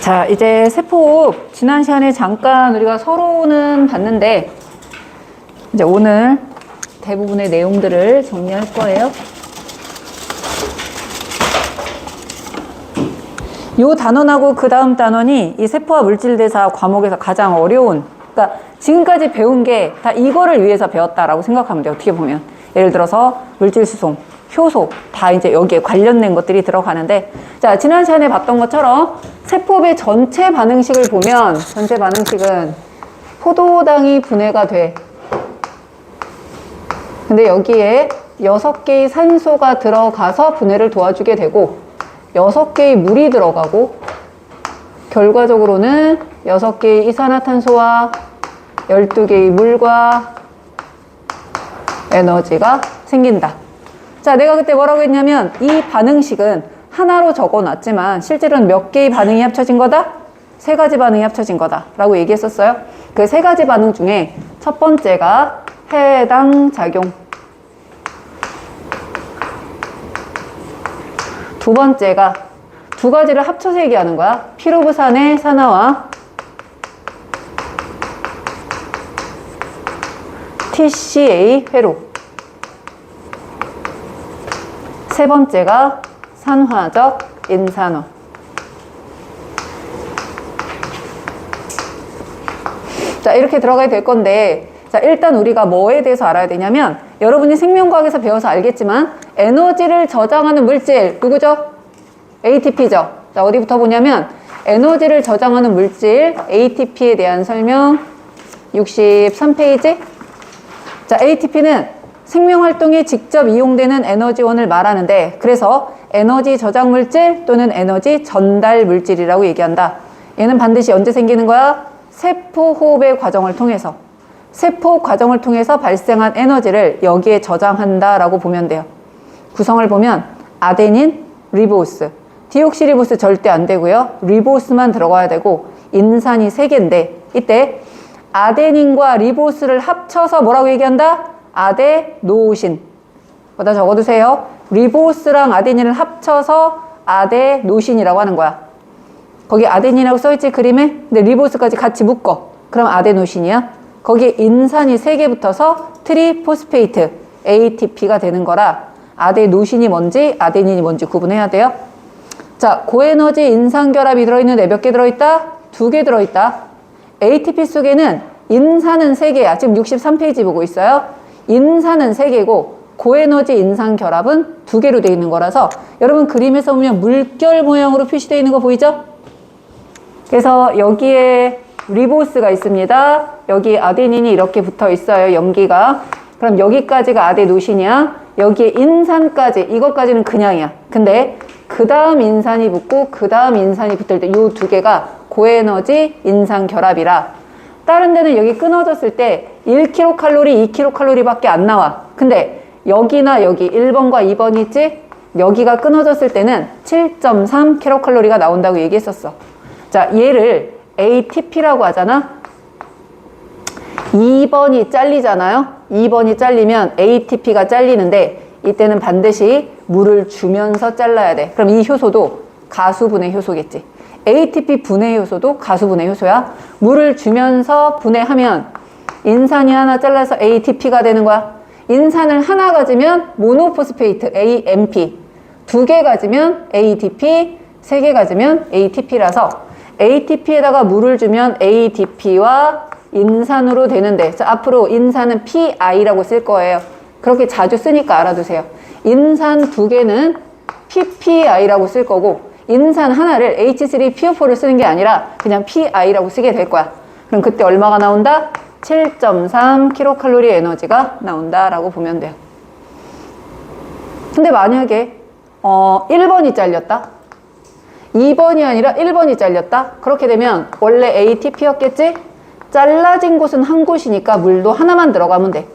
자, 이제 세포호흡 지난 시간에 잠깐 우리가 서론은 봤는데 이제 오늘 대부분의 내용들을 정리할 거예요. 요 단원하고 그 다음 단원이 이 세포와 물질대사 과목에서 가장 어려운, 그러니까 지금까지 배운 게 다 이거를 위해서 배웠다라고 생각하면 돼요. 어떻게 보면 예를 들어서 물질수송, 효소 다 이제 여기에 관련된 것들이 들어가는데, 자, 지난 시간에 봤던 것처럼 세포의 전체 반응식을 보면 전체 반응식은 포도당이 분해가 돼. 근데 여기에 6개의 산소가 들어가서 분해를 도와주게 되고 6개의 물이 들어가고 결과적으로는 6개의 이산화탄소와 12개의 물과 에너지가 생긴다. 자, 내가 그때 뭐라고 했냐면 이 반응식은 하나로 적어놨지만 실제로는 몇 개의 반응이 합쳐진 거다? 3가지 반응이 합쳐진 거다 라고 얘기했었어요. 그 3가지 반응 중에 첫 번째가 해당 작용, 두 번째가 2가지를 합쳐서 얘기하는 거야. 피로부산의 산화와 TCA 회로. 세 번째가 산화적 인산화. 자, 이렇게 들어가야 될 건데, 자, 일단 우리가 뭐에 대해서 알아야 되냐면, 여러분이 생명과학에서 배워서 알겠지만 에너지를 저장하는 물질 누구죠? ATP죠. 자, 어디부터 보냐면 에너지를 저장하는 물질 ATP에 대한 설명 63페이지. 자, ATP는 생명활동에 직접 이용되는 에너지원을 말하는데, 그래서 에너지 저장 물질 또는 에너지 전달 물질이라고 얘기한다. 얘는 반드시 언제 생기는 거야? 세포호흡의 과정을 통해서. 세포호흡 과정을 통해서 발생한 에너지를 여기에 저장한다라고 보면 돼요. 구성을 보면 아데닌, 리보스, 디옥시리보스 절대 안 되고요. 리보스만 들어가야 되고 인산이 3개인데 이때 아데닌과 리보스를 합쳐서 뭐라고 얘기한다? 아데노신. 거기다 적어두세요. 리보스랑 아데닌을 합쳐서 아데노신이라고 하는 거야. 거기 아데닌이라고 써있지 그림에? 근데 리보스까지 같이 묶어. 그럼 아데노신이야. 거기에 인산이 3개 붙어서 트리포스페이트 ATP가 되는 거라 아데노신이 뭔지 아데닌이 뭔지 구분해야 돼요. 자, 고에너지 인산결합이 들어있는데 몇 개 들어있다? 2개 들어있다. ATP 속에는 인산은 3개야. 지금 63페이지 보고 있어요. 인산은 3개고 고에너지 인산결합은 2개로 되어 있는 거라서 여러분 그림에서 보면 물결 모양으로 표시되어 있는 거 보이죠? 그래서 여기에 리보스가 있습니다. 여기 아데닌이 이렇게 붙어 있어요. 염기가. 그럼 여기까지가 아데노신이야. 여기에 인산까지, 이것까지는 그냥이야. 근데 그 다음 인산이 붙고 그 다음 인산이 붙을 때 이 2개가 고에너지 인산 결합이라, 다른 데는 여기 끊어졌을 때 1kcal, 2kcal 밖에 안 나와. 근데 여기나 여기 1번과 2번이 있지? 여기가 끊어졌을 때는 7.3kcal가 나온다고 얘기했었어. 자, 얘를 ATP라고 하잖아. 2번이 잘리잖아요. 2번이 잘리면 ATP가 잘리는데 이때는 반드시 물을 주면서 잘라야 돼. 그럼 이 효소도 가수분해 효소겠지. ATP 분해 효소도 가수분해 효소야. 물을 주면서 분해하면 인산이 하나 잘라서 ATP가 되는 거야. 인산을 하나 가지면 모노포스페이트 AMP, 2개 가지면 ADP, 3개 가지면 ATP라서 ATP에다가 물을 주면 ADP와 인산으로 되는데, 자, 앞으로 인산은 PI라고 쓸 거예요. 그렇게 자주 쓰니까 알아두세요. 인산 2개는 PPI라고 쓸 거고 인산 하나를 H3PO4를 쓰는 게 아니라 그냥 PI라고 쓰게 될 거야. 그럼 그때 얼마가 나온다? 7.3kcal 에너지가 나온다라고 보면 돼요. 근데 만약에 1번이 잘렸다? 2번이 아니라 1번이 잘렸다? 그렇게 되면 원래 ATP였겠지? 잘라진 곳은 한 곳이니까 물도 하나만 들어가면 돼.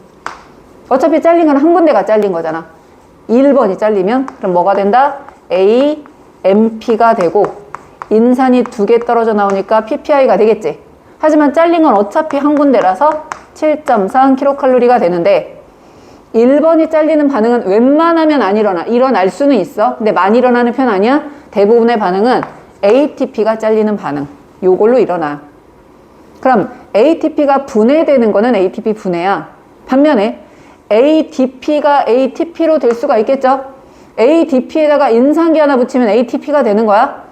어차피 잘린 건 한 군데가 잘린 거잖아. 1번이 잘리면 그럼 뭐가 된다? AMP가 되고 인산이 2개 떨어져 나오니까 PPI가 되겠지. 하지만 잘린 건 어차피 한 군데라서 7.3kcal가 되는데 1번이 잘리는 반응은 웬만하면 안 일어나. 일어날 수는 있어. 근데 많이 일어나는 편 아니야. 대부분의 반응은 ATP가 잘리는 반응. 요걸로 일어나요. 그럼 ATP가 분해되는 거는 ATP 분해야. 반면에 ADP가 ATP로 될 수가 있겠죠? ADP에다가 인산기 하나 붙이면 ATP가 되는 거야.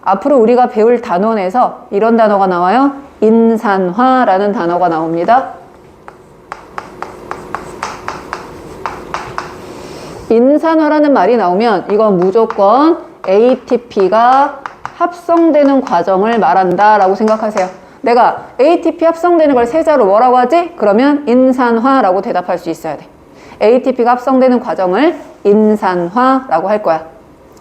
앞으로 우리가 배울 단원에서 이런 단어가 나와요. 인산화라는 단어가 나옵니다. 인산화라는 말이 나오면 이건 무조건 ATP가 합성되는 과정을 말한다 라고 생각하세요. 내가 ATP 합성되는 걸 세자로 뭐라고 하지? 그러면 인산화라고 대답할 수 있어야 돼. ATP가 합성되는 과정을 인산화라고 할 거야.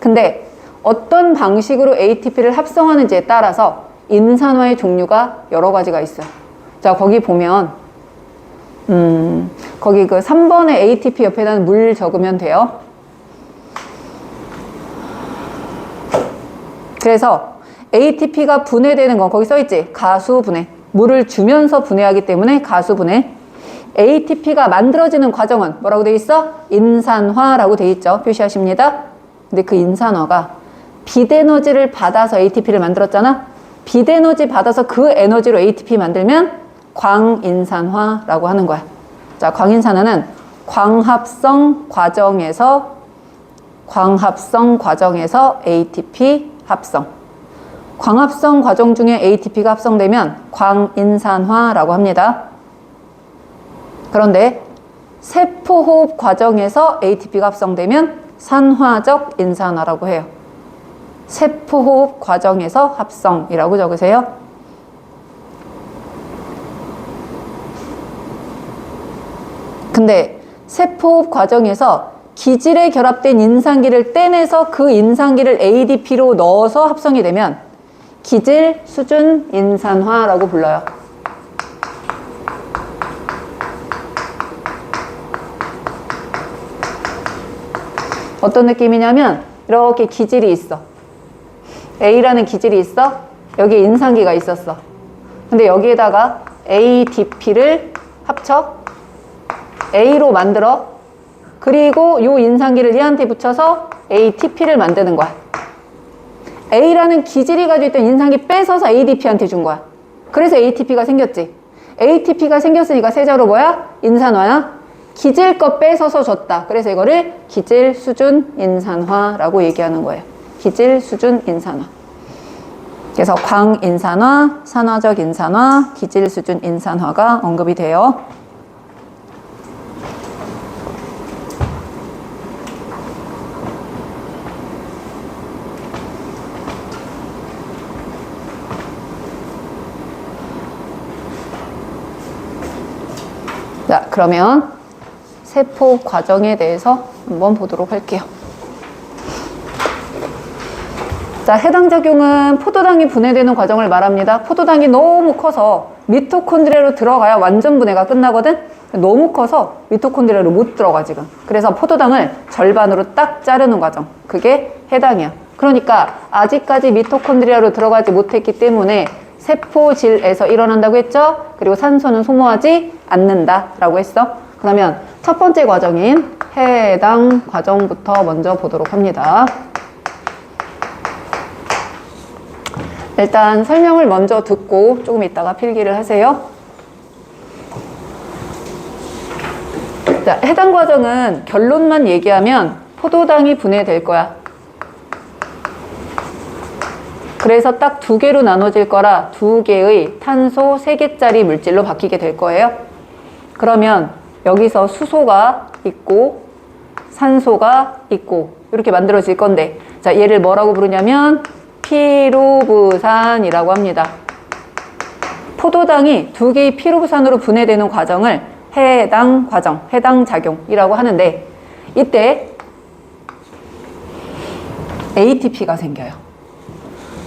근데 어떤 방식으로 ATP를 합성하는지에 따라서 인산화의 종류가 여러 가지가 있어요. 자, 거기 보면 거기 그 3번의 ATP 옆에다는 물 적으면 돼요. 그래서 ATP가 분해되는 건 거기 써있지? 가수분해. 물을 주면서 분해하기 때문에 가수분해. ATP가 만들어지는 과정은 뭐라고 돼 있어? 인산화라고 돼 있죠. 표시하십니다. 근데 그 인산화가 빛에너지를 받아서 ATP를 만들었잖아. 빛에너지 받아서 그 에너지로 ATP 만들면 광인산화라고 하는 거야. 자, 광인산화는 광합성 과정에서 ATP 합성. 광합성 과정 중에 ATP가 합성되면 광인산화라고 합니다. 그런데 세포호흡 과정에서 ATP가 합성되면 산화적 인산화라고 해요. 세포호흡 과정에서 합성이라고 적으세요. 근데 세포호흡 과정에서 기질에 결합된 인산기를 떼내서 그 인산기를 ADP로 넣어서 합성이 되면 기질 수준 인산화라고 불러요. 어떤 느낌이냐면 이렇게 기질이 있어. A라는 기질이 있어. 여기에 인산기가 있었어. 근데 여기에다가 ADP를 합쳐 A로 만들어. 그리고 이 인산기를 얘한테 붙여서 ATP를 만드는 거야. A라는 기질이 가지고 있던 인산기 뺏어서 ADP한테 준 거야. 그래서 ATP가 생겼지. ATP가 생겼으니까 세자로 뭐야? 인산화야. 기질 거 뺏어서 줬다. 그래서 이거를 기질 수준 인산화라고 얘기하는 거예요. 기질 수준 인산화. 그래서 광인산화, 산화적 인산화, 기질 수준 인산화가 언급이 돼요. 자, 그러면 세포 과정에 대해서 한번 보도록 할게요. 자, 해당 작용은 포도당이 분해되는 과정을 말합니다. 포도당이 너무 커서 미토콘드리아로 들어가야 완전 분해가 끝나거든? 너무 커서 미토콘드리아로 못 들어가 지금. 그래서 포도당을 절반으로 딱 자르는 과정. 그게 해당이야. 그러니까 아직까지 미토콘드리아로 들어가지 못했기 때문에 세포질에서 일어난다고 했죠? 그리고 산소는 소모하지 않는다라고 했어. 그러면 첫 번째 과정인 해당 과정부터 먼저 보도록 합니다. 일단 설명을 먼저 듣고 조금 있다가 필기를 하세요. 자, 해당 과정은 결론만 얘기하면 포도당이 분해될 거야. 그래서 딱 두 개로 나눠질 거라 두 개의 탄소 3개짜리 물질로 바뀌게 될 거예요. 그러면 여기서 수소가 있고 산소가 있고 이렇게 만들어질 건데, 자, 얘를 뭐라고 부르냐면 피루부산이라고 합니다. 포도당이 두 개의 피루부산으로 분해되는 과정을 해당 과정, 해당 작용이라고 하는데, 이때 ATP가 생겨요.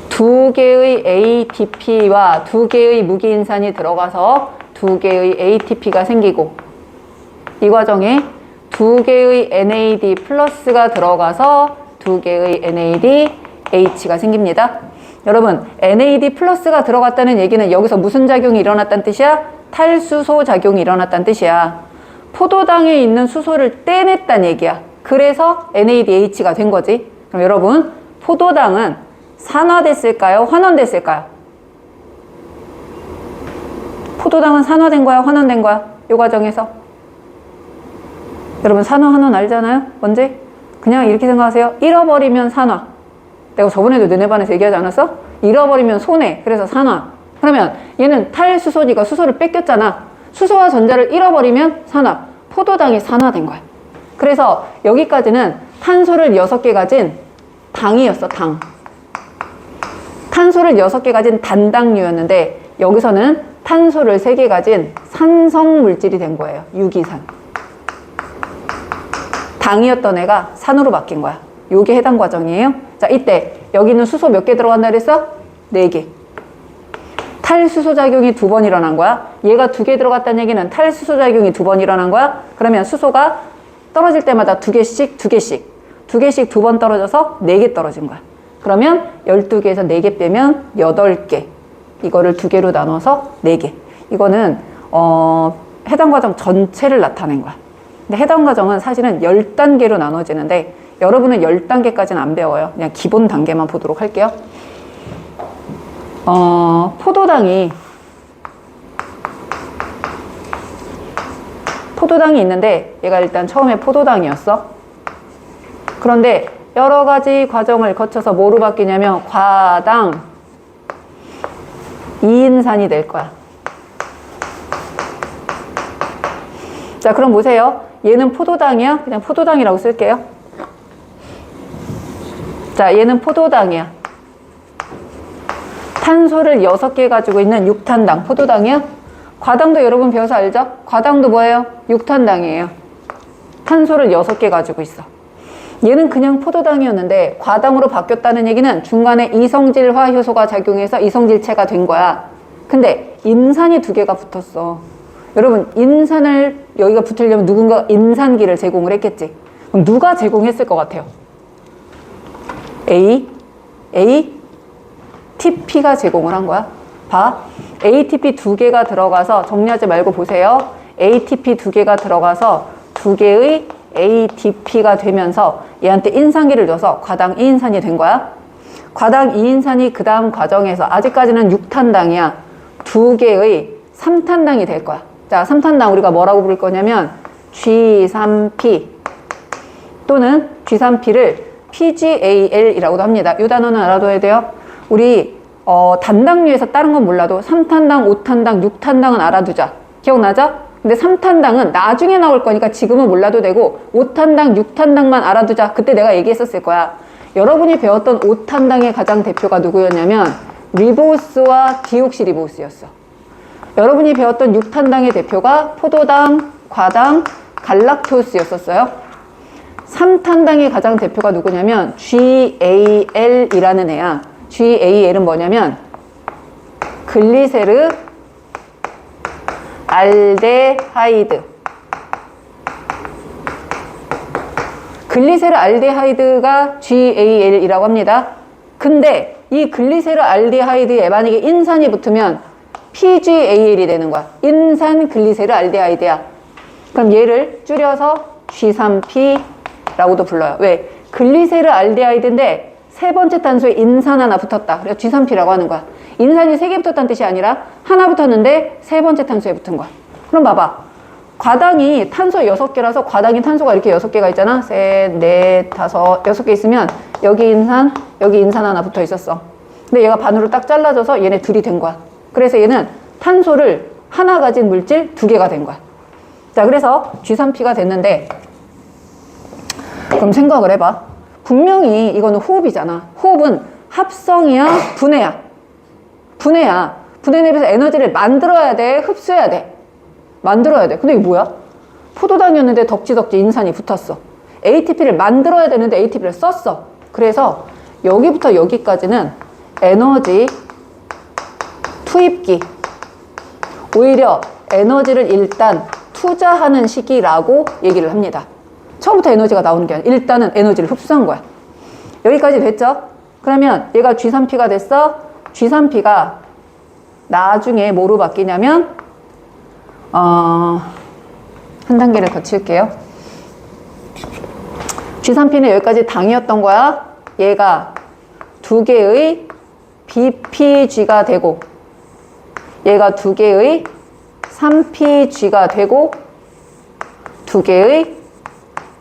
두 개의 ATP와 두 개의 무기인산이 들어가서 두 개의 ATP가 생기고, 이 과정에 두 개의 NAD 플러스가 들어가서 두 개의 NADH가 생깁니다. 여러분, NAD 플러스가 들어갔다는 얘기는 여기서 무슨 작용이 일어났다는 뜻이야? 탈수소 작용이 일어났다는 뜻이야. 포도당에 있는 수소를 떼냈다는 얘기야. 그래서 NADH가 된 거지. 그럼 여러분, 포도당은 산화됐을까요? 환원됐을까요? 포도당은 산화된 거야? 환원된 거야? 이 과정에서. 여러분 산화, 환원 알잖아요? 뭔지? 그냥 이렇게 생각하세요. 잃어버리면 산화. 내가 저번에도 너네 반에서 얘기하지 않았어? 잃어버리면 손해. 그래서 산화. 그러면 얘는 탈수소니까 수소를 뺏겼잖아. 수소와 전자를 잃어버리면 산화. 포도당이 산화된 거야. 그래서 여기까지는 탄소를 6개 가진 당이었어. 당. 탄소를 6개 가진 단당류였는데 여기서는 탄소를 3개 가진 산성 물질이 된 거예요. 유기산. 당이었던 애가 산으로 바뀐 거야. 요게 해당 과정이에요. 자, 이때 여기는 수소 몇 개 들어간다 그랬어? 4개. 탈수소 작용이 2번 일어난 거야. 얘가 2개 들어갔다는 얘기는 탈수소 작용이 2번 일어난 거야. 그러면 수소가 떨어질 때마다 2개씩 2번 떨어져서 4개 떨어진 거야. 그러면 12개에서 4개 빼면 8개. 이거를 2개로 나눠서 4개. 이거는 해당 과정 전체를 나타낸 거야. 근데 해당 과정은 사실은 10단계로 나눠지는데 여러분은 10단계까지는 안 배워요. 그냥 기본 단계만 보도록 할게요. 포도당이 있는데 얘가 일단 처음에 포도당이었어. 그런데 여러 가지 과정을 거쳐서 뭐로 바뀌냐면 과당 이인산이 될 거야. 자, 그럼 보세요. 얘는 포도당이야? 그냥 포도당이라고 쓸게요. 자, 얘는 포도당이야. 탄소를 6개 가지고 있는 6탄당, 포도당이야? 과당도 여러분 배워서 알죠? 과당도 뭐예요? 6탄당이에요. 탄소를 6개 가지고 있어. 얘는 그냥 포도당이었는데 과당으로 바뀌었다는 얘기는 중간에 이성질화 효소가 작용해서 이성질체가 된 거야. 근데 인산이 2개가 붙었어. 여러분, 인산을 여기가 붙으려면 누군가 인산기를 제공을 했겠지. 그럼 누가 제공했을 것 같아요? ATP가 제공을 한 거야. 봐. ATP 2개가 들어가서 정리하지 말고 보세요. ATP 2개가 들어가서 2개의 ADP가 되면서 얘한테 인산기를 줘서 과당 이인산이 된 거야. 과당 이인산이 그 다음 과정에서 아직까지는 6탄당이야. 2개의 3탄당이 될 거야. 자, 3탄당 우리가 뭐라고 부를 거냐면 G3P 또는 G3P를 PGAL이라고도 합니다. 이 단어는 알아둬야 돼요. 우리 단당류에서 다른 건 몰라도 3탄당, 5탄당, 6탄당은 알아두자. 기억나죠? 근데 3탄당은 나중에 나올 거니까 지금은 몰라도 되고 5탄당, 6탄당만 알아두자. 그때 내가 얘기했었을 거야. 여러분이 배웠던 5탄당의 가장 대표가 누구였냐면 리보스와 디옥시리보스였어. 여러분이 배웠던 6탄당의 대표가 포도당, 과당, 갈락토스였었어요. 3탄당의 가장 대표가 누구냐면 GAL이라는 애야. GAL은 뭐냐면 글리세르 알데하이드. 글리세르 알데하이드가 GAL이라고 합니다. 근데 이 글리세르 알데하이드에 만약에 인산이 붙으면 PGAL이 되는 거야. 인산 글리세르 알데하이드야. 그럼 얘를 줄여서 G3P라고도 불러요. 왜? 글리세르 알데하이드인데 세 번째 탄소에 인산 하나 붙었다. 그래서 G3P라고 하는 거야. 인산이 3개 붙었다는 뜻이 아니라 하나 붙었는데 세 번째 탄소에 붙은 거야. 그럼 봐봐. 과당이 탄소 6개라서 과당이 탄소가 이렇게 6개가 있잖아. 셋, 넷, 다섯, 6개 있으면 여기 인산 하나 붙어 있었어. 근데 얘가 반으로 딱 잘라져서 얘네 둘이 된 거야. 그래서 얘는 탄소를 하나 가진 물질 2개가 된 거야. 자, 그래서 G3P가 됐는데 그럼 생각을 해봐. 분명히 이거는 호흡이잖아. 호흡은 합성이야, 분해야. 분해야. 분해에 비해서 에너지를 만들어야 돼, 흡수해야 돼. 만들어야 돼. 근데 이게 뭐야? 포도당이었는데 덕지덕지 인산이 붙었어. ATP를 만들어야 되는데 ATP를 썼어. 그래서 여기부터 여기까지는 에너지 투입기. 오히려 에너지를 일단 투자하는 시기라고 얘기를 합니다. 처음부터 에너지가 나오는 게 아니라 일단은 에너지를 흡수한 거야. 여기까지 됐죠? 그러면 얘가 G3P가 됐어. G3P가 나중에 뭐로 바뀌냐면 한 단계를 거칠게요. G3P는 여기까지 당이었던 거야. 얘가 두 개의 BPG가 되고 얘가 두 개의 3PG가 되고 두 개의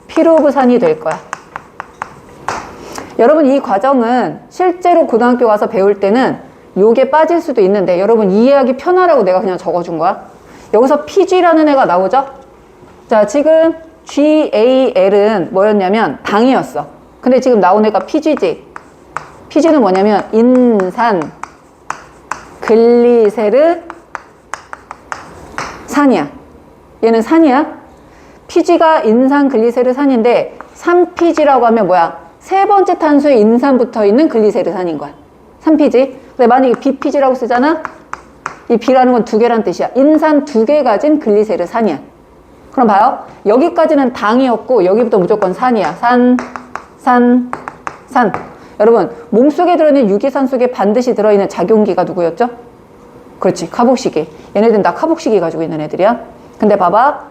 피루브산이 될 거야. 여러분 이 과정은 실제로 고등학교 가서 배울 때는 요게 빠질 수도 있는데 여러분 이해하기 편하라고 내가 그냥 적어준 거야. 여기서 PG라는 애가 나오죠? 자, 지금 GAL은 뭐였냐면 당이었어. 근데 지금 나온 애가 PG지. PG는 뭐냐면 인산 글리세르 산이야. 얘는 산이야. PG가 인산 글리세르 산인데 3PG라고 하면 뭐야? 세 번째 탄소에 인산 붙어 있는 글리세르 산인 거야. 3PG. 근데 만약에 BPG라고 쓰잖아? 이 B라는 건 두 개란 뜻이야. 인산 두 개 가진 글리세르 산이야. 그럼 봐요. 여기까지는 당이었고 여기부터 무조건 산이야. 산. 여러분 몸속에 들어있는 유기산 속에 반드시 들어있는 작용기가 누구였죠? 그렇지. 카복시기. 얘네들은 다 카복시기 가지고 있는 애들이야. 근데 봐봐.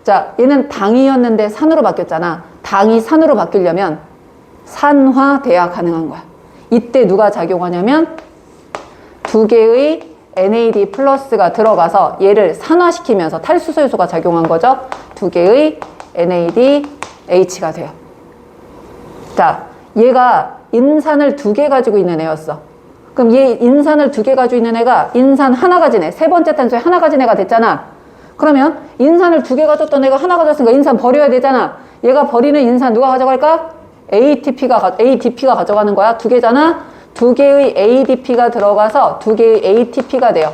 자, 얘는 당이었는데 산으로 바뀌었잖아. 당이 산으로 바뀌려면 산화돼야 가능한 거야. 이때 누가 작용하냐면 두 개의 NAD 플러스가 들어가서 얘를 산화시키면서 탈수소요소가 작용한 거죠. 두 개의 NADH가 돼요. 자, 얘가 인산을 두 개 가지고 있는 애였어. 그럼 얘 인산을 두 개 가지고 있는 애가 인산 하나 가진 애, 세 번째 탄소에 하나 가진 애가 됐잖아. 그러면 인산을 두 개 가졌던 애가 하나 가졌으니까 인산 버려야 되잖아. 얘가 버리는 인산 누가 가져갈까? ADP가 가져가는 거야. 두 개잖아. 두 개의 ADP가 들어가서 두 개의 ATP가 돼요.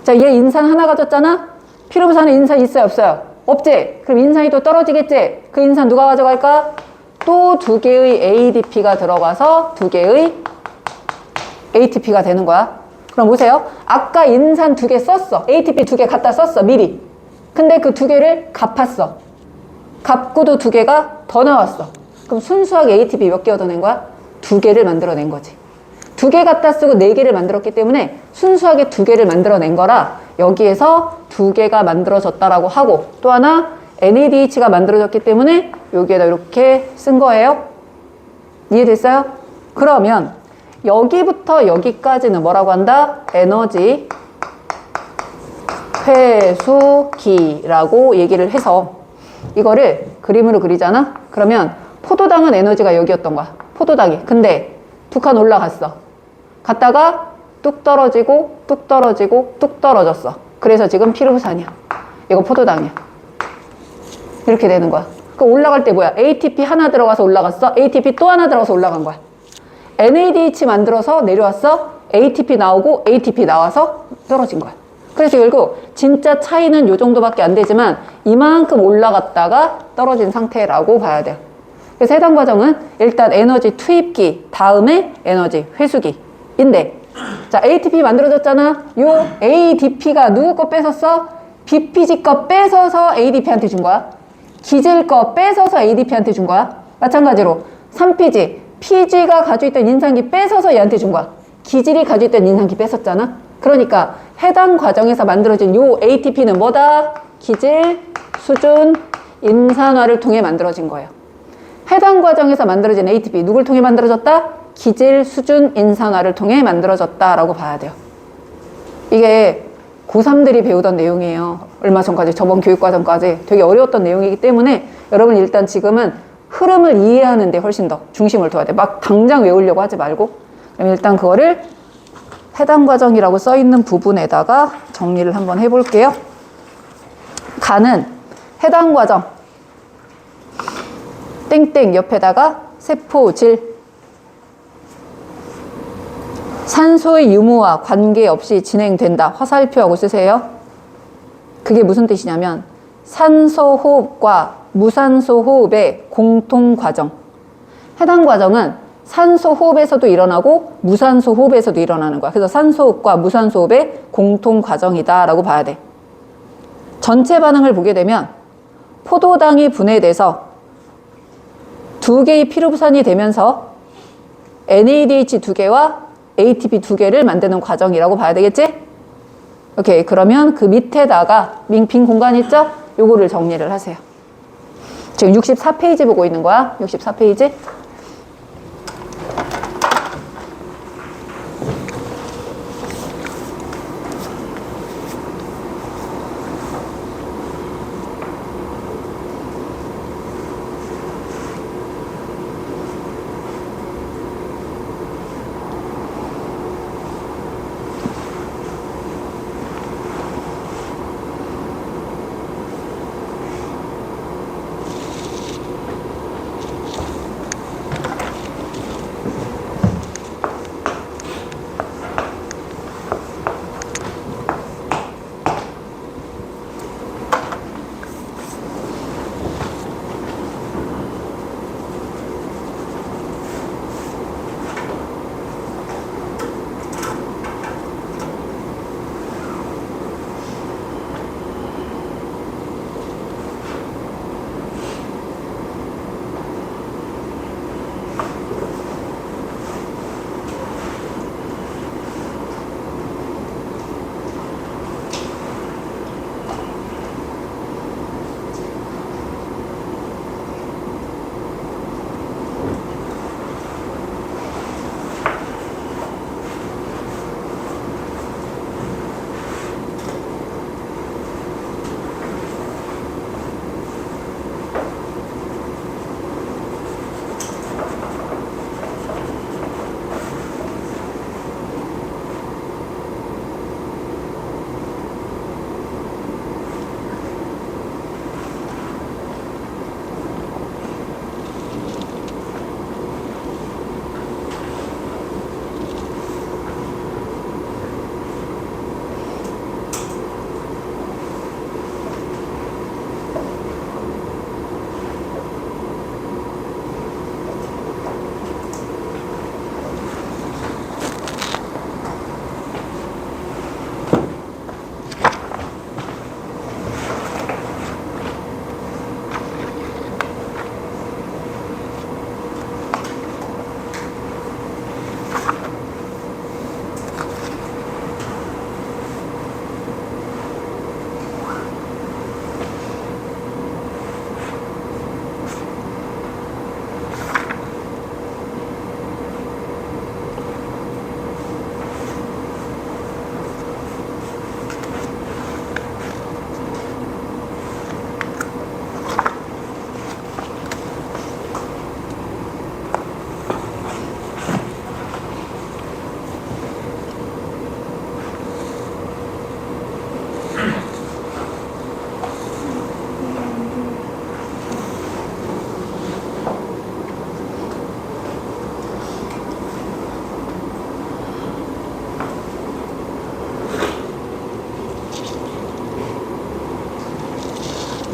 자, 얘 인산 하나 가졌잖아. 피루브산에 인산 있어요, 없어요? 없지? 그럼 인산이 또 떨어지겠지? 그 인산 누가 가져갈까? 또 두 개의 ADP가 들어가서 두 개의 ATP가 되는 거야. 그럼 보세요. 아까 인산 두 개 썼어. ATP 두 개 갖다 썼어, 미리. 근데 그 두 개를 갚았어. 갚고도 두 개가 더 나왔어. 그럼 순수하게 ATP 몇 개 얻어낸 거야? 두 개를 만들어낸 거지. 두 개 갖다 쓰고 네 개를 만들었기 때문에 순수하게 두 개를 만들어낸 거라 여기에서 두 개가 만들어졌다라고 하고 또 하나 NADH가 만들어졌기 때문에 여기에다 이렇게 쓴 거예요. 이해됐어요? 그러면 여기부터 여기까지는 뭐라고 한다? 에너지 회수기라고 얘기를 해서 이거를 그림으로 그리잖아? 그러면 포도당은 에너지가 여기였던 거야. 포도당이. 근데 두 칸 올라갔어. 갔다가 뚝 떨어지고 뚝 떨어지고 뚝 떨어졌어. 그래서 지금 피루브산이야. 이거 포도당이야. 이렇게 되는 거야. 그 올라갈 때 뭐야? ATP 하나 들어가서 올라갔어. ATP 또 하나 들어가서 올라간 거야. NADH 만들어서 내려왔어. ATP 나오고 ATP 나와서 떨어진 거야. 그래서 결국 진짜 차이는 요 정도밖에 안 되지만 이만큼 올라갔다가 떨어진 상태라고 봐야 돼요. 그래서 해당 과정은 일단 에너지 투입기 다음에 에너지 회수기인데 자, ATP 만들어졌잖아. 요 ADP가 누구 거 뺏었어? BPG 거 뺏어서 ADP한테 준 거야. 기질 거 뺏어서 ADP한테 준 거야. 마찬가지로 3PG, PG가 가지고 있던 인산기 뺏어서 얘한테 준 거야. 기질이 가지고 있던 인산기 뺏었잖아. 그러니까 해당 과정에서 만들어진 요 ATP는 뭐다? 기질, 수준, 인산화를 통해 만들어진 거예요. 해당 과정에서 만들어진 ATP 누굴 통해 만들어졌다? 기질, 수준, 인산화를 통해 만들어졌다라고 봐야 돼요. 이게 고3들이 배우던 내용이에요. 얼마 전까지, 저번 교육과정까지 되게 어려웠던 내용이기 때문에 여러분 일단 지금은 흐름을 이해하는 데 훨씬 더 중심을 둬야 돼. 막 당장 외우려고 하지 말고. 그럼 일단 그거를 해당 과정이라고 써있는 부분에다가 정리를 한번 해볼게요. 가는 해당 과정 땡땡 옆에다가 세포질 산소의 유무와 관계없이 진행된다. 화살표하고 쓰세요. 그게 무슨 뜻이냐면 산소 호흡과 무산소 호흡의 공통 과정. 해당 과정은 산소 호흡에서도 일어나고 무산소 호흡에서도 일어나는 거야. 그래서 산소 호흡과 무산소 호흡의 공통 과정이다라고 봐야 돼. 전체 반응을 보게 되면 포도당이 분해돼서 두 개의 피루브산이 되면서 NADH 두 개와 ATP 두 개를 만드는 과정이라고 봐야 되겠지? 오케이. 그러면 그 밑에다가 빈 공간 있죠? 요거를 정리를 하세요. 지금 64페이지 보고 있는 거야. 64페이지.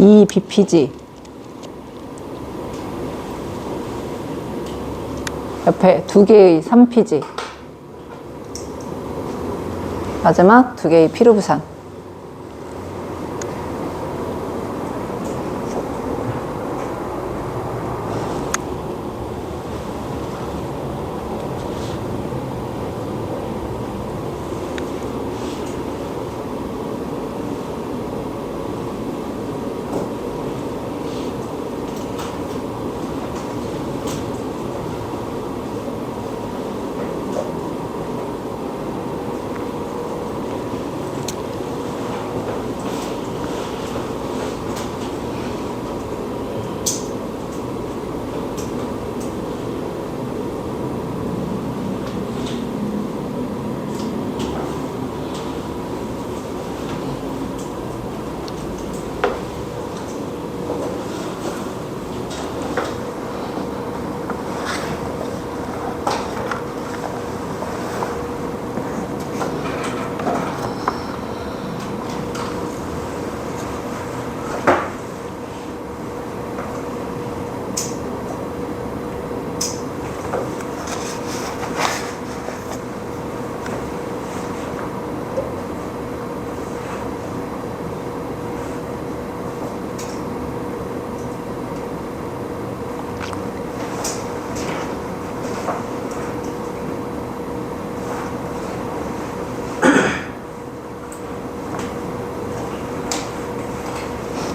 2BPG. 옆에 2개의 3PG. 마지막 2개의 피루부산.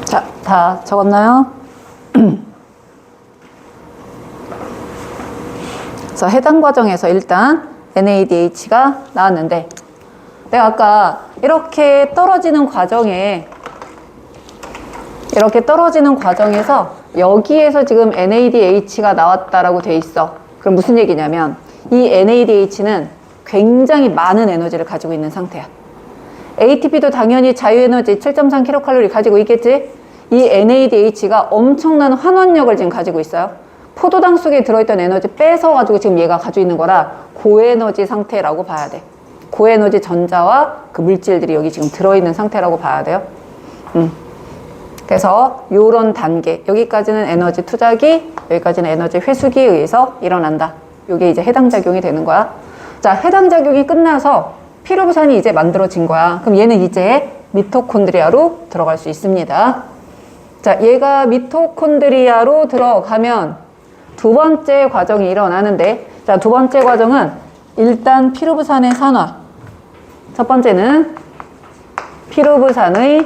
자, 다 적었나요? 그래서 해당 과정에서 일단 NADH가 나왔는데, 내가 아까 이렇게 떨어지는 과정에서 여기에서 지금 NADH가 나왔다라고 돼 있어. 그럼 무슨 얘기냐면 이 NADH는 굉장히 많은 에너지를 가지고 있는 상태야. ATP도 당연히 자유에너지 7.3kcal 가지고 있겠지? 이 NADH가 엄청난 환원력을 지금 가지고 있어요. 포도당 속에 들어있던 에너지 뺏어가지고 지금 얘가 가지고 있는 거라 고에너지 상태라고 봐야 돼. 고에너지 전자와 그 물질들이 여기 지금 들어있는 상태라고 봐야 돼요. 그래서 요런 단계, 여기까지는 에너지 투자기, 여기까지는 에너지 회수기에 의해서 일어난다. 요게 이제 해당 작용이 되는 거야. 자, 해당 작용이 끝나서 피루부산이 이제 만들어진 거야. 그럼 얘는 이제 미토콘드리아로 들어갈 수 있습니다. 자, 얘가 미토콘드리아로 들어가면 두 번째 과정이 일어나는데, 자, 두 번째 과정은 일단 피루부산의 산화. 첫 번째는 피루부산의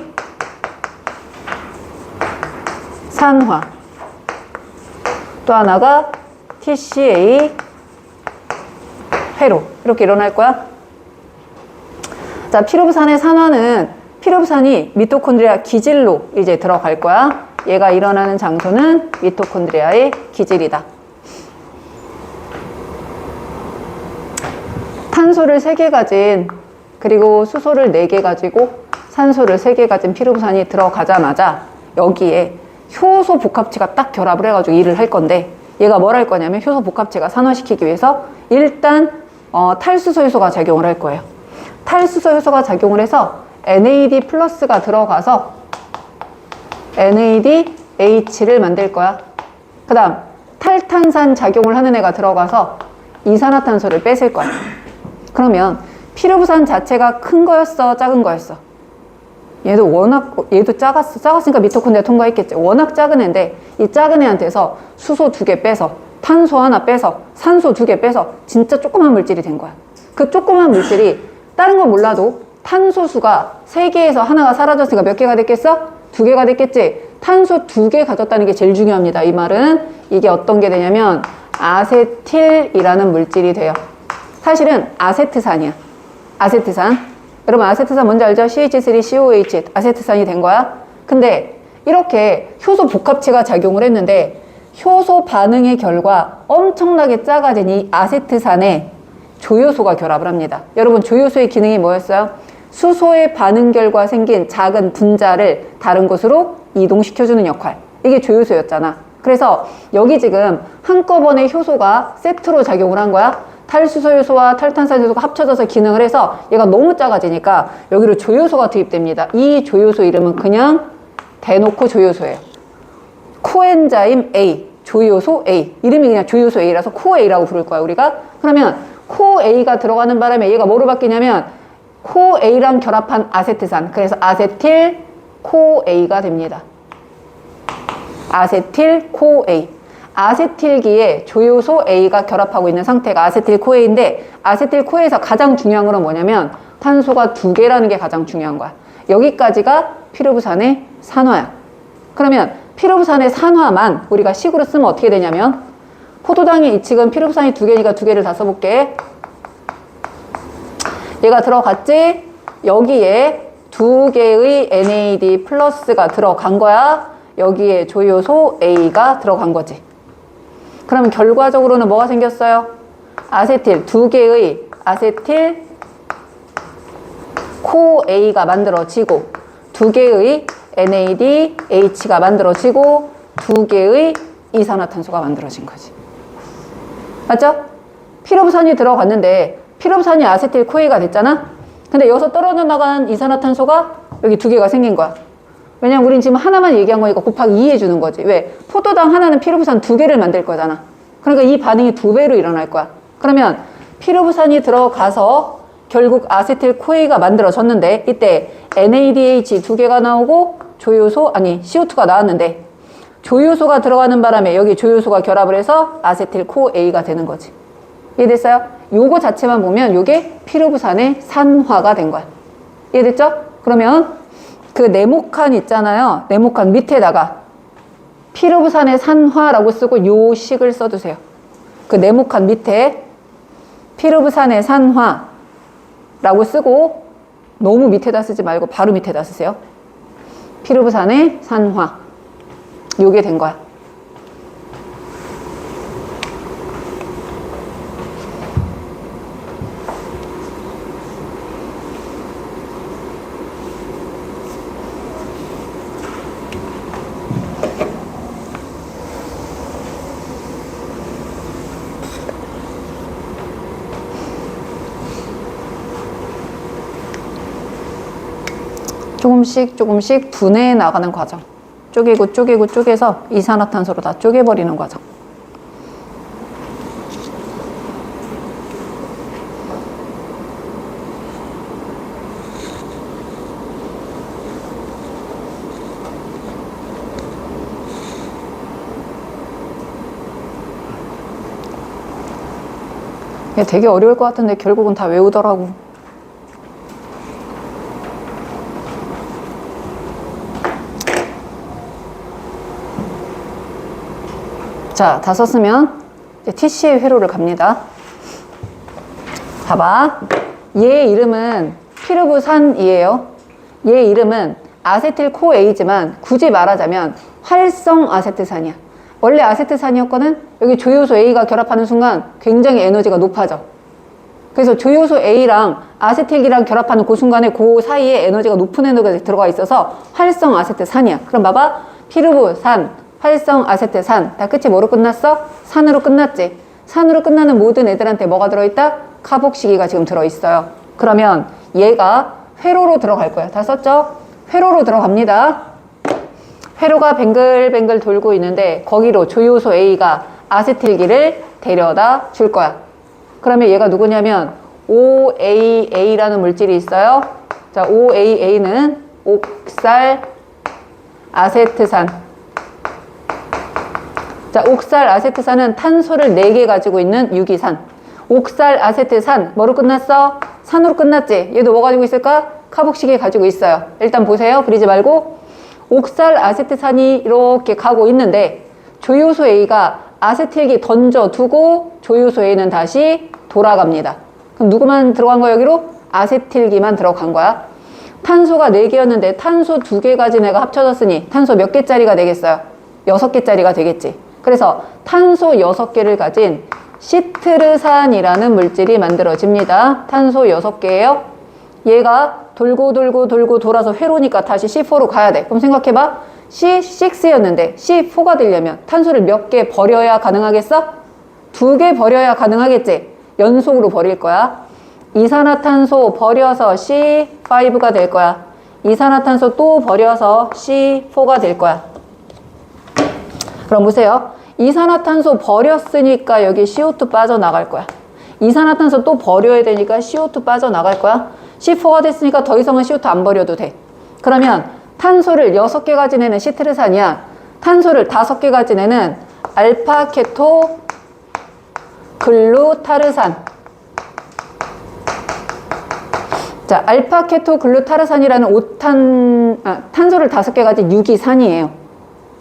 산화. 또 하나가 TCA 회로. 이렇게 일어날 거야. 자, 피루부산의 산화는 피루부산이 미토콘드리아 기질로 이제 들어갈 거야. 얘가 일어나는 장소는 미토콘드리아의 기질이다. 탄소를 3개 가진, 그리고 수소를 4개 가지고 산소를 3개 가진 피루부산이 들어가자마자 여기에 효소 복합체가 딱 결합을 해가지고 일을 할 건데, 얘가 뭘 할 거냐면 효소 복합체가 산화시키기 위해서 일단 탈수소 효소가 작용을 할 거예요. 탈수소 효소가 작용을 해서 NAD 플러스가 들어가서 NADH를 만들 거야. 그 다음 탈탄산 작용을 하는 애가 들어가서 이산화탄소를 뺏을 거야. 그러면 피루부산 자체가 큰 거였어, 작은 거였어? 얘도 작았으니까 미토콘드리아 통과했겠지. 워낙 작은 애인데 이 작은 애한테서 수소 2개 빼서 탄소 하나 빼서 산소 2개 빼서 진짜 조그만 물질이 된 거야. 그 조그만 물질이 다른 건 몰라도 탄소수가 3개에서 하나가 사라졌으니까 몇 개가 됐겠어? 2개가 됐겠지? 탄소 2개 가졌다는 게 제일 중요합니다. 이 말은 이게 어떤 게 되냐면 아세틸이라는 물질이 돼요. 사실은 아세트산이야. 아세트산. 여러분 아세트산 뭔지 알죠? CH3COH 아세트산이 된 거야. 근데 이렇게 효소 복합체가 작용을 했는데 효소 반응의 결과 엄청나게 작아진 이 아세트산에 조효소가 결합을 합니다. 여러분 조효소의 기능이 뭐였어요? 수소의 반응 결과 생긴 작은 분자를 다른 곳으로 이동시켜주는 역할. 이게 조효소였잖아. 그래서 여기 지금 한꺼번에 효소가 세트로 작용을 한 거야. 탈수소 효소와 탈탄산 효소가 합쳐져서 기능을 해서 얘가 너무 작아지니까 여기로 조효소가 투입됩니다. 이 조효소 이름은 그냥 대놓고 조효소예요. 코엔자임 A, 조효소 A. 이름이 그냥 조효소 A라서 코A라고 부를 거야, 우리가. 그러면 코A가 들어가는 바람에 얘가 뭐로 바뀌냐면 코A랑 결합한 아세트산. 그래서 아세틸 코A가 됩니다. 아세틸 코A. 아세틸기에 조효소 A가 결합하고 있는 상태가 아세틸 코A인데, 아세틸 코A에서 가장 중요한 건 뭐냐면 탄소가 2개라는 게 가장 중요한 거야. 여기까지가 피루부산의 산화야. 그러면 피루부산의 산화만 우리가 식으로 쓰면 어떻게 되냐면, 포도당의 이측은 피루부산이 2개니까 2개를 다 써볼게. 얘가 들어갔지? 여기에 2개의 NAD 플러스가 들어간 거야. 여기에 조효소 A가 들어간 거지. 그러면 결과적으로는 뭐가 생겼어요? 아세틸, 2개의 아세틸 코A가 만들어지고 2개의 NADH가 만들어지고 2개의 이산화탄소가 만들어진 거지. 맞죠? 피루부산이 들어갔는데 피루부산이 아세틸 코A가 됐잖아? 근데 여기서 떨어져 나간 이산화탄소가 여기 2개가 생긴 거야. 왜냐면 우린 지금 하나만 얘기한 거니까 곱하기 2 해주는 거지. 왜? 포도당 하나는 피루부산 2개를 만들 거잖아. 그러니까 이 반응이 2배로 일어날 거야. 그러면 피루부산이 들어가서 결국 아세틸 코A가 만들어졌는데, 이때 NADH 2개가 나오고 CO2가 나왔는데, 조효소가 들어가는 바람에 여기 조효소가 결합을 해서 아세틸 코A가 되는 거지. 이해됐어요? 요거 자체만 보면 요게 피루부산의 산화가 된 거야. 이해됐죠? 그러면 그 네모칸 있잖아요. 네모칸 밑에다가 피루부산의 산화라고 쓰고 요 식을 써두세요. 그 네모칸 밑에 피루부산의 산화라고 쓰고, 너무 밑에다 쓰지 말고 바로 밑에다 쓰세요. 피루부산의 산화. 요게 된 거야. 조금씩 분해해 나가는 과정. 쪼개서 이산화탄소로 다 쪼개버리는 과정. 이게 되게 어려울 것 같은데 결국은 다 외우더라고. 자, 다 썼으면 이제 TC의 회로를 갑니다. 봐봐. 얘 이름은 피루부산이에요. 얘 이름은 아세틸 코A지만 굳이 말하자면 활성 아세트산이야. 원래 아세트산이었거든? 여기 조효소 A가 결합하는 순간 굉장히 에너지가 높아져. 그래서 조효소 A랑 아세틸기랑 결합하는 그 순간에 그 사이에 에너지가 높은 에너지가 들어가 있어서 활성 아세트산이야. 그럼 봐봐. 피루부산, 활성 아세트산. 다 끝이 뭐로 끝났어? 산으로 끝났지. 산으로 끝나는 모든 애들한테 뭐가 들어있다? 카복시기가 지금 들어있어요. 그러면 얘가 회로로 들어갈 거야. 다 썼죠? 회로로 들어갑니다. 회로가 뱅글뱅글 돌고 있는데 거기로 조효소 A가 아세틸기를 데려다 줄 거야. 그러면 얘가 누구냐면 OAA라는 물질이 있어요. 자, OAA는 옥살 아세트산. 자, 옥살 아세트산은 탄소를 4개 가지고 있는 유기산. 옥살 아세트산 뭐로 끝났어? 산으로 끝났지? 얘도 뭐 가지고 있을까? 카복시기 가지고 있어요. 일단 보세요. 그리지 말고. 옥살 아세트산이 이렇게 가고 있는데 조효소 A가 아세틸기 던져두고 조효소 A는 다시 돌아갑니다. 그럼 누구만 들어간 거야 여기로? 아세틸기만 들어간 거야. 탄소가 4개였는데 탄소 2개 가진 애가 합쳐졌으니 탄소 몇 개짜리가 되겠어요? 6개짜리가 되겠지. 그래서 탄소 6개를 가진 시트르산이라는 물질이 만들어집니다. 탄소 6개예요. 얘가 돌고 돌아서 회로니까 다시 C4로 가야 돼. 그럼 생각해봐. C6였는데 C4가 되려면 탄소를 몇 개 버려야 가능하겠어? 2개 버려야 가능하겠지. 연속으로 버릴 거야. 이산화탄소 버려서 C5가 될 거야. 이산화탄소 또 버려서 C4가 될 거야. 그럼 보세요. 이산화탄소 버렸으니까 여기 CO2 빠져나갈 거야. 이산화탄소 또 버려야 되니까 CO2 빠져나갈 거야. C4가 됐으니까 더 이상은 CO2 안 버려도 돼. 그러면 탄소를 6개가 지내는 시트르산이야. 탄소를 5개가 지내는 알파 케토 글루타르산. 자, 알파 케토 글루타르산이라는 탄소를 5개 가진 유기산이에요.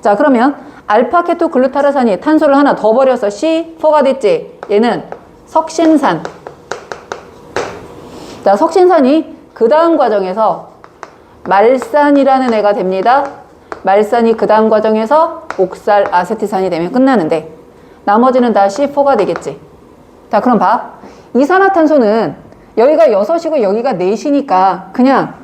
자, 그러면 알파 케토 글루타르산이 탄소를 하나 더 버려서 C4가 됐지. 얘는 석신산. 자, 석신산이 그 다음 과정에서 말산이라는 애가 됩니다. 말산이 그 다음 과정에서 옥살 아세트산이 되면 끝나는데 나머지는 다 C4가 되겠지. 자, 그럼 봐. 이산화탄소는 여기가 6이고 여기가 4이니까 그냥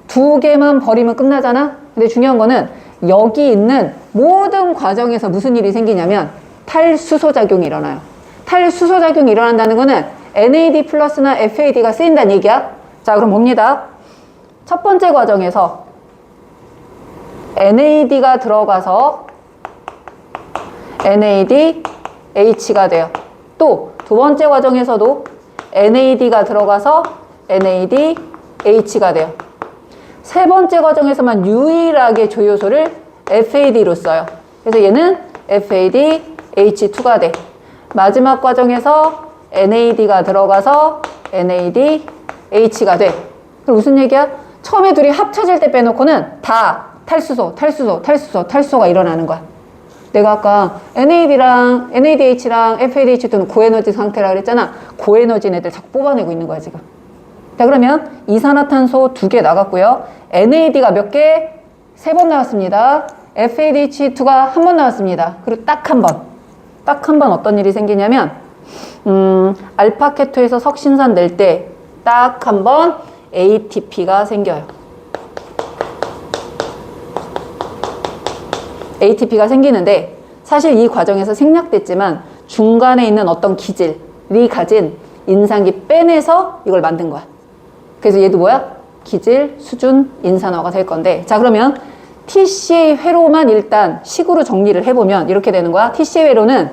2개만 버리면 끝나잖아. 근데 중요한 거는 여기 있는 모든 과정에서 무슨 일이 생기냐면 탈수소작용이 일어나요. 탈수소작용이 일어난다는 거는 NAD 플러스나 FAD가 쓰인다는 얘기야. 자, 그럼 봅니다. 첫 번째 과정에서 NAD가 들어가서 NADH가 돼요. 또 두 번째 과정에서도 NAD가 들어가서 NADH가 돼요. 세 번째 과정에서만 유일하게 조효소를 FAD로 써요. 그래서 얘는 FADH2가 돼. 마지막 과정에서 NAD가 들어가서 NADH가 돼. 그럼 무슨 얘기야? 처음에 둘이 합쳐질 때 빼놓고는 다 탈수소가 일어나는 거야. 내가 아까 NADH랑 FADH2는 고에너지 상태라 그랬잖아. 고에너지 애들 자꾸 뽑아내고 있는 거야, 지금. 자, 그러면 이산화탄소 2개 나갔고요. NAD가 몇 개? 3번 나왔습니다. FADH2가 1번 나왔습니다. 그리고 딱 한 번 어떤 일이 생기냐면 알파케토에서 석신산 낼 때 딱 한 번 ATP가 생겨요. ATP가 생기는데 사실 이 과정에서 생략됐지만 중간에 있는 어떤 기질이 가진 인산기 빼내서 이걸 만든 거야. 그래서 얘도 뭐야? 기질, 수준, 인산화가 될 건데, 자, 그러면 TCA 회로만 일단 식으로 정리를 해보면 이렇게 되는 거야. TCA 회로는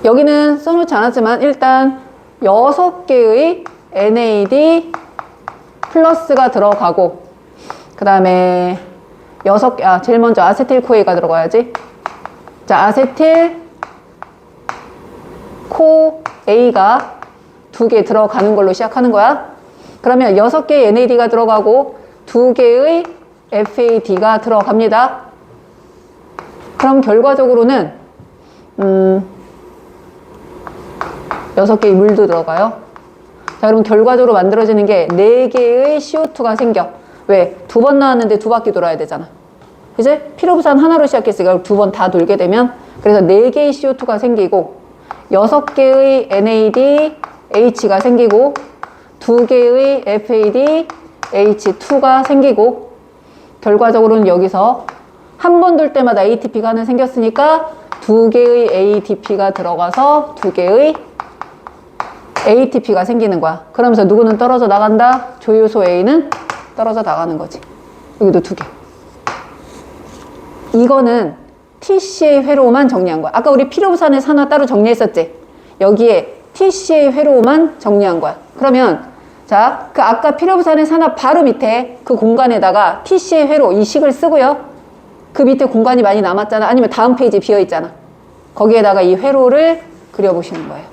여기는 써놓지 않았지만 일단 6개의 NAD 플러스가 들어가고, 그 다음에 제일 먼저 아세틸 코에가 들어가야지. 자, 아세틸 코 A가 2개 들어가는 걸로 시작하는 거야. 그러면 6개의 NAD가 들어가고 2개의 FAD가 들어갑니다. 그럼 결과적으로는 6개의 물도 들어가요. 자, 그럼 결과적으로 만들어지는 게 4개의 CO2가 생겨. 왜? 2번 나왔는데 2바퀴 돌아야 되잖아. 이제 피로부산 하나로 시작했으니까 2번 다 돌게 되면, 그래서 4개의 CO2가 생기고 6개의 NADH가 생기고 2개의 FADH2가 생기고, 결과적으로는 여기서 한 번 돌 때마다 ATP가 하나 생겼으니까 2개의 ATP가 들어가서 2개의 ATP가 생기는 거야. 그러면서 누구는 떨어져 나간다? 조효소 A는 떨어져 나가는 거지. 여기도 2개. 이거는 TCA 회로만 정리한 거야. 아까 우리 피로부산의 산화 따로 정리했었지? 여기에 TCA 회로만 정리한 거야. 그러면 자, 그 아까 피로부산의 산화 바로 밑에 그 공간에다가 TCA 회로 이 식을 쓰고요. 그 밑에 공간이 많이 남았잖아. 아니면 다음 페이지 비어 있잖아. 거기에다가 이 회로를 그려보시는 거예요.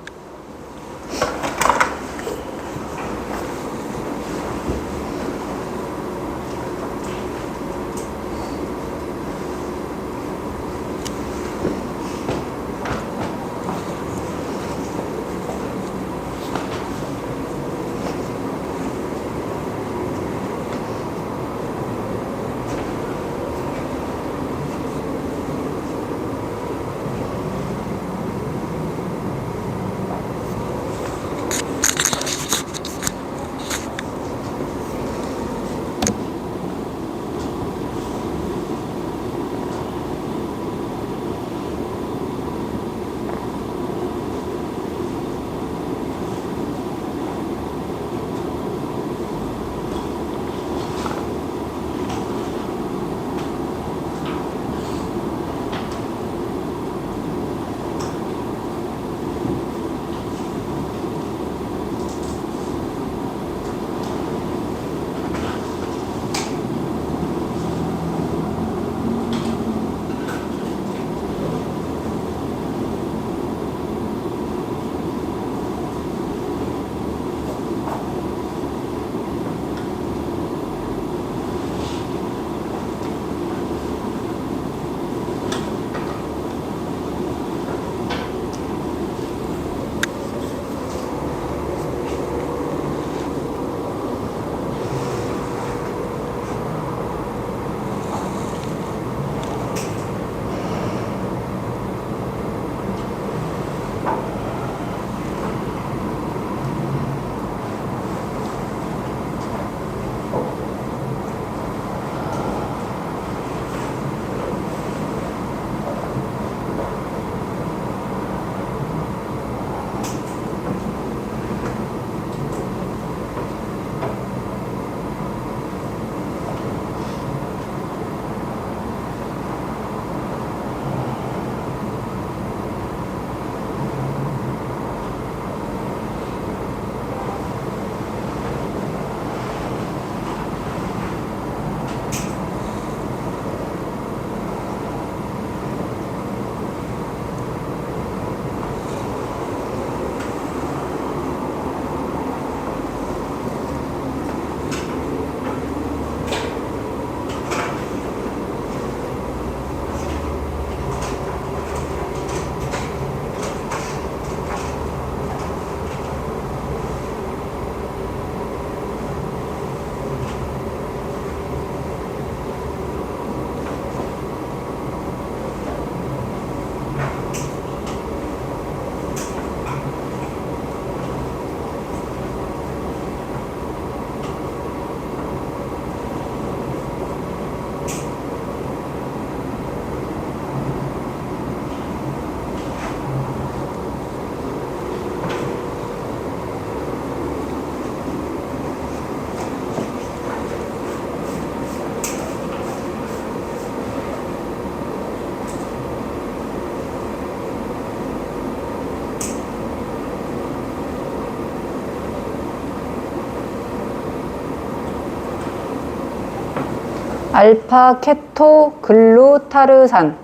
알파 케토 글루타르산.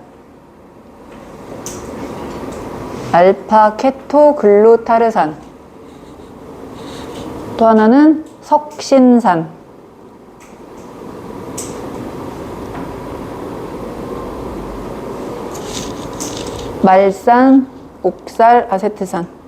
알파 케토 글루타르산. 또 하나는 석신산. 말산, 옥살, 아세트산.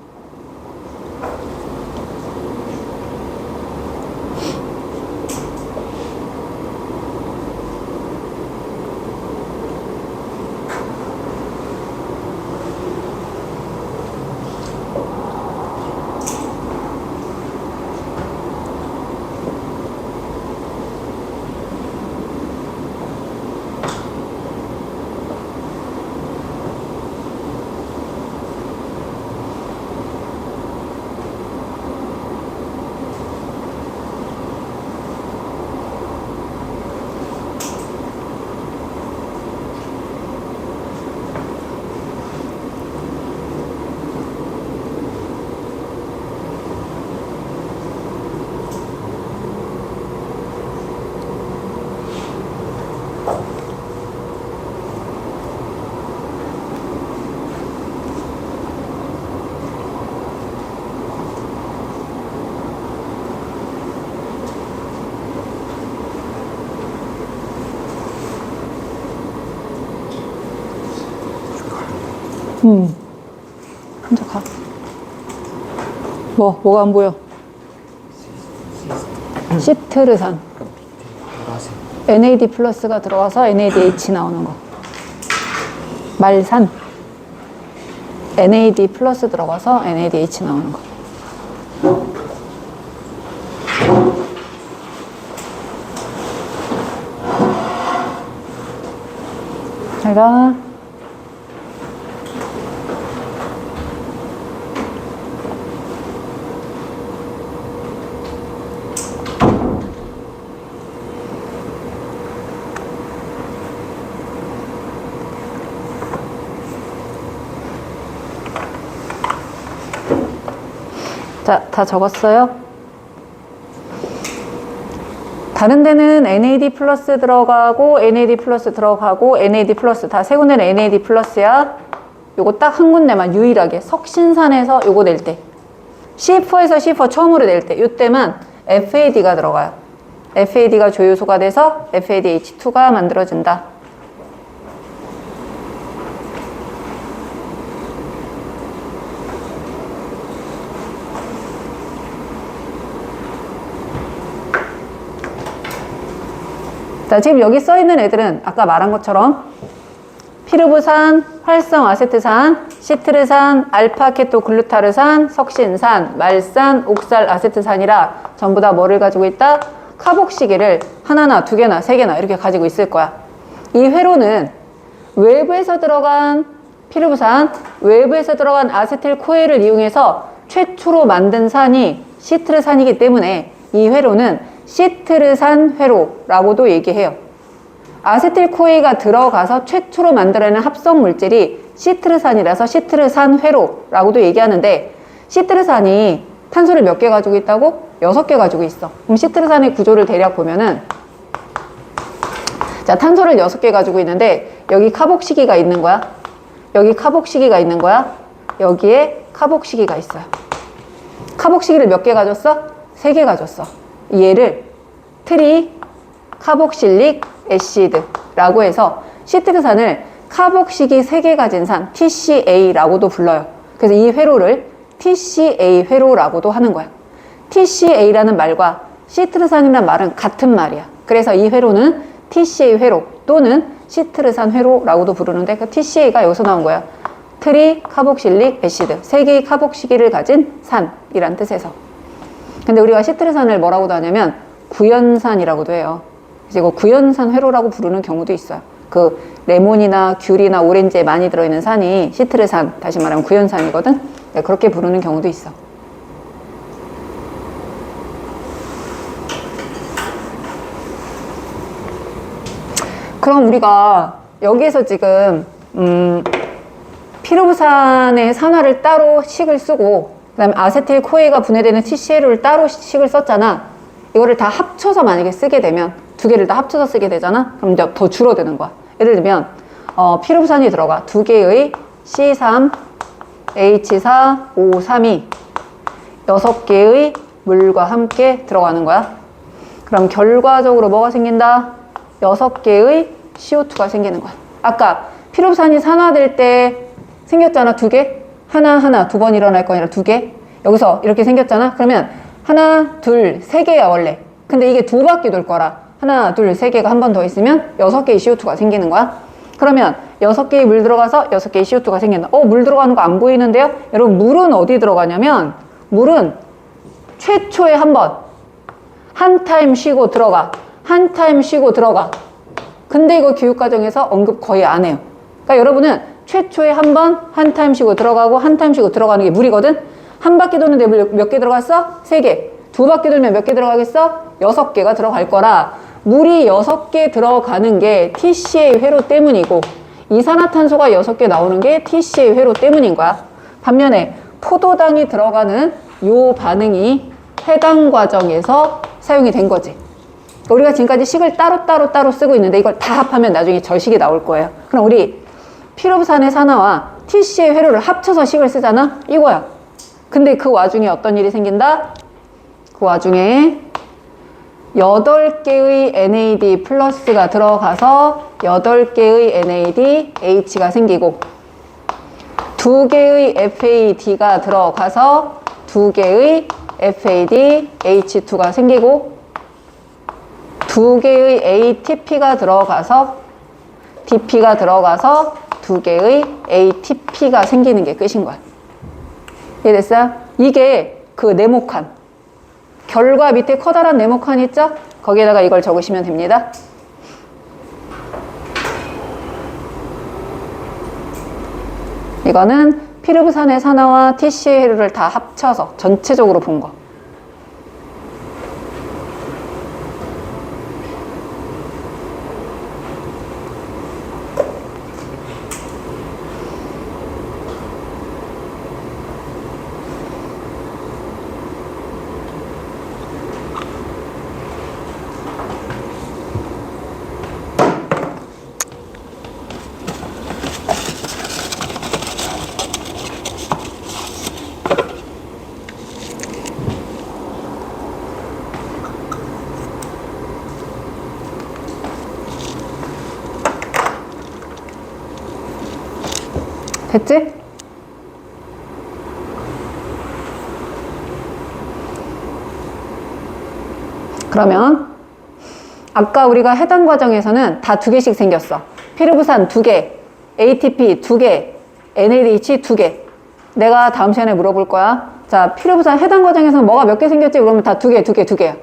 혼자 가. 뭐가 안 보여? 시트르산. NAD 플러스가 들어가서 NADH 나오는 거. 말산. NAD 플러스 들어가서 NADH 나오는 거. 잘 가. 자, 다 적었어요? 다른 데는 NAD 플러스 들어가고 NAD 플러스 들어가고 NAD 플러스 다 세 군데는 NAD 플러스야. 요거 딱 한 군데만 유일하게 석신산에서 요거 낼 때 C4에서 C4 처음으로 낼 때 요때만 FAD가 들어가요. FAD가 조효소가 돼서 FADH2가 만들어진다. 자, 지금 여기 써있는 애들은 아까 말한 것처럼 피르부산, 활성 아세트산, 시트르산, 알파케토 글루타르산, 석신산, 말산, 옥살 아세트산이라 전부 다 뭐를 가지고 있다? 카복시계를 하나나 두 개나 세 개나 이렇게 가지고 있을 거야. 이 회로는 외부에서 들어간 피르부산, 외부에서 들어간 아세틸코에를 이용해서 최초로 만든 산이 시트르산이기 때문에 이 회로는 시트르산 회로라고도 얘기해요. 아세틸코에가 들어가서 최초로 만들어낸 합성 물질이 시트르산이라서 시트르산 회로라고도 얘기하는데 시트르산이 탄소를 몇 개 가지고 있다고? 6개 가지고 있어. 그럼 시트르산의 구조를 대략 보면은 자, 탄소를 6개 가지고 있는데 여기 카복시기가 있는 거야. 여기 카복시기가 있는 거야. 여기에 카복시기가 있어요. 카복시기를 몇 개 가졌어? 3개 가졌어. 얘를 트리 카복실릭 애시드라고 해서 시트르산을 카복시기 3개 가진 산 TCA라고도 불러요. 그래서 이 회로를 TCA 회로라고도 하는 거야. TCA라는 말과 시트르산이라는 말은 같은 말이야. 그래서 이 회로는 TCA 회로 또는 시트르산 회로라고도 부르는데 그 TCA가 여기서 나온 거야. 트리 카복실릭 애시드 3개의 카복시기를 가진 산이란 뜻에서. 근데 우리가 시트르산을 뭐라고도 하냐면 구연산이라고도 해요. 그래서 이거 구연산 회로라고 부르는 경우도 있어요. 그 레몬이나 귤이나 오렌지에 많이 들어있는 산이 시트르산, 다시 말하면 구연산이거든. 네, 그렇게 부르는 경우도 있어. 그럼 우리가 여기에서 지금 피르부산의 산화를 따로 식을 쓰고 그 다음에 아세틸코에가 분해되는 TCA를 따로 식을 썼잖아. 이거를 다 합쳐서 만약에 쓰게 되면 두 개를 다 합쳐서 쓰게 되잖아. 그럼 이제 더 줄어드는 거야. 예를 들면 피루부산이 들어가. 두 개의 C3, H4, O3이 6개의 물과 함께 들어가는 거야. 그럼 결과적으로 뭐가 생긴다? 6개의 CO2가 생기는 거야. 아까 피루부산이 산화될 때 생겼잖아. 두 개? 하나, 두 번 일어날 거 아니라 두 개? 여기서 이렇게 생겼잖아. 그러면 하나, 둘, 세 개야 원래. 근데 이게 두 바퀴 돌 거라. 하나, 둘, 세 개가 한 번 더 있으면 6개의 CO2가 생기는 거야. 그러면 6개의 물 들어가서 6개의 CO2가 생긴다. 물 들어가는 거 안 보이는데요? 여러분, 물은 어디 들어가냐면, 물은 최초에 한 번, 한 타임 쉬고 들어가. 한 타임 쉬고 들어가. 근데 이거 교육과정에서 언급 거의 안 해요. 그러니까 여러분은 최초에 한 번, 한 타임 쉬고 들어가고, 한 타임 쉬고 들어가는 게 물이거든? 한 바퀴 도는데 몇 개 들어갔어? 3개. 두 바퀴 돌면 몇 개 들어가겠어? 6개가 들어갈 거라. 물이 6개 들어가는 게 TCA 회로 때문이고, 이산화탄소가 6개 나오는 게 TCA 회로 때문인 거야. 반면에 포도당이 들어가는 요 반응이 해당 과정에서 사용이 된 거지. 우리가 지금까지 식을 따로 쓰고 있는데 이걸 다 합하면 나중에 절식이 나올 거예요. 그럼 우리 피루부산의 산화와 TCA 회로를 합쳐서 식을 쓰잖아? 이거야. 근데 그 와중에 어떤 일이 생긴다? 그 와중에 8개의 NAD 플러스가 들어가서 8개의 NADH가 생기고 2개의 FAD가 들어가서 2개의 FADH2가 생기고 2개의 ATP가 들어가서 DP가 들어가서 2개의 ATP가 생기는 게 끝인 거야. 이해됐어요? 이게 그 네모칸. 결과 밑에 커다란 네모칸 있죠? 거기에다가 이걸 적으시면 됩니다. 이거는 피루부산의 산화와 TCA 회로를 다 합쳐서 전체적으로 본 거. 됐지? 그러면 아까 우리가 해당 과정에서는 다 2개씩 생겼어. 피루부산 2개, ATP 2개, NADH 2개. 내가 다음 시간에 물어볼 거야. 자, 피루부산 해당 과정에서는 뭐가 몇 개 생겼지? 그러면 다 2개야.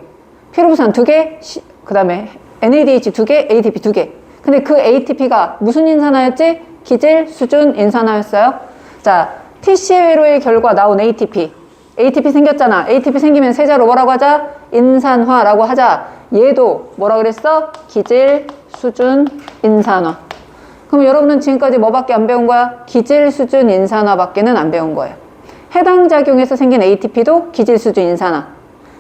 피루부산 2개, 그 다음에 NADH 2개, ATP 2개. 근데 그 ATP가 무슨 인산화였지? 기질, 수준, 인산화였어요. 자, TCA 회로의 결과 나온 ATP 생겼잖아. ATP 생기면 세자로 뭐라고 하자? 인산화라고 하자. 얘도 뭐라 그랬어? 기질, 수준, 인산화. 그럼 여러분은 지금까지 뭐밖에 안 배운 거야? 기질, 수준, 인산화밖에는 안 배운 거예요. 해당 작용에서 생긴 ATP도 기질, 수준, 인산화.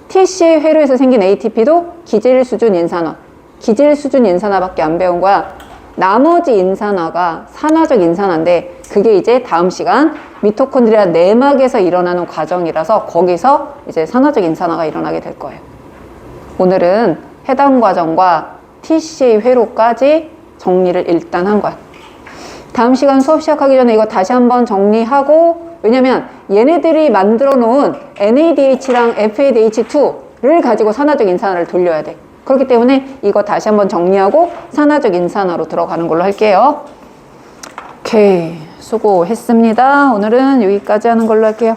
TCA 회로에서 생긴 ATP도 기질, 수준, 인산화. 기질, 수준, 인산화밖에 안 배운 거야. 나머지 인산화가 산화적 인산화인데 그게 이제 다음 시간 미토콘드리아 내막에서 일어나는 과정이라서 거기서 이제 산화적 인산화가 일어나게 될 거예요. 오늘은 해당 과정과 TCA 회로까지 정리를 일단 한 거야. 다음 시간 수업 시작하기 전에 이거 다시 한번 정리하고, 왜냐면 얘네들이 만들어 놓은 NADH랑 FADH2를 가지고 산화적 인산화를 돌려야 돼. 그렇기 때문에 이거 다시 한번 정리하고 산화적 인산화로 들어가는 걸로 할게요. 오케이, 수고했습니다. 오늘은 여기까지 하는 걸로 할게요.